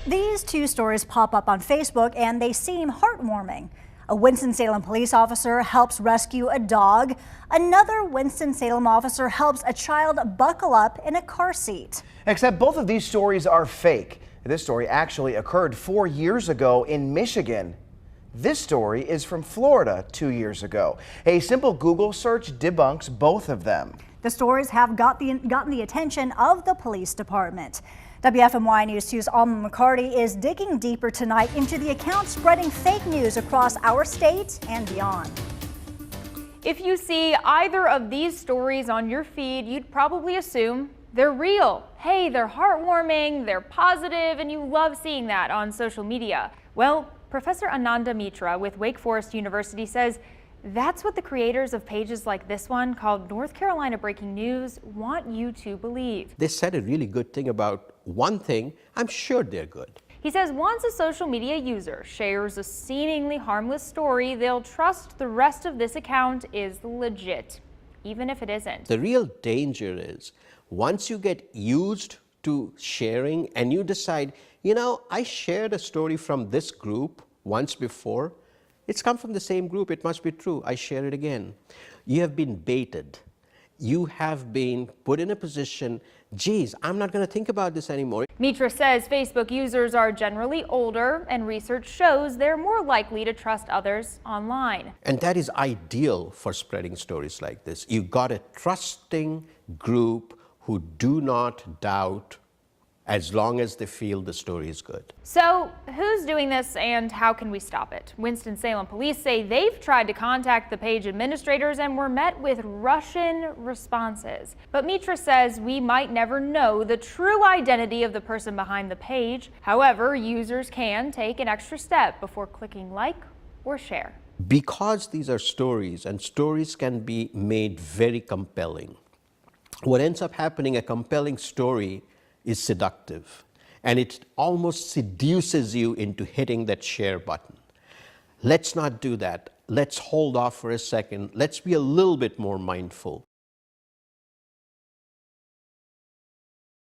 These two stories pop up on Facebook and they seem heartwarming. A Winston-Salem police officer helps rescue a dog. Another Winston-Salem officer helps a child buckle up in a car seat. Except both of these stories are fake. This story actually occurred 4 years ago in Michigan. This story is from Florida 2 years ago. A simple Google search debunks both of them. The stories have gotten the attention of the police department. WFMY News 2's Alma McCarty is digging deeper tonight into the accounts spreading fake news across our state and beyond. If you see either of these stories on your feed, you'd probably assume they're real. Hey, they're heartwarming, they're positive, and you love seeing that on social media. Well, Professor Ananda Mitra with Wake Forest University says that's what the creators of pages like this one, called North Carolina Breaking News, want you to believe. They said a really good thing about one thing. I'm sure they're good. He says once a social media user shares a seemingly harmless story, they'll trust the rest of this account is legit, even if it isn't. The real danger is once you get used to sharing and you decide, you know, I shared a story from this group once before. It's come from the same group. It must be true. I share it again. You have been baited. You have been put in a position, geez, I'm not going to think about this anymore. Mitra says Facebook users are generally older and research shows they're more likely to trust others online. And that is ideal for spreading stories like this. You got a trusting group who do not doubt as long as they feel the story is good. So who's doing this and how can we stop it? Winston-Salem police say they've tried to contact the page administrators and were met with Russian responses. But Mitra says we might never know the true identity of the person behind the page. However, users can take an extra step before clicking like or share. Because these are stories and stories can be made very compelling. What ends up happening, a compelling story is seductive, and it almost seduces you into hitting that share button. Let's not do that. Let's hold off for a second. Let's be a little bit more mindful.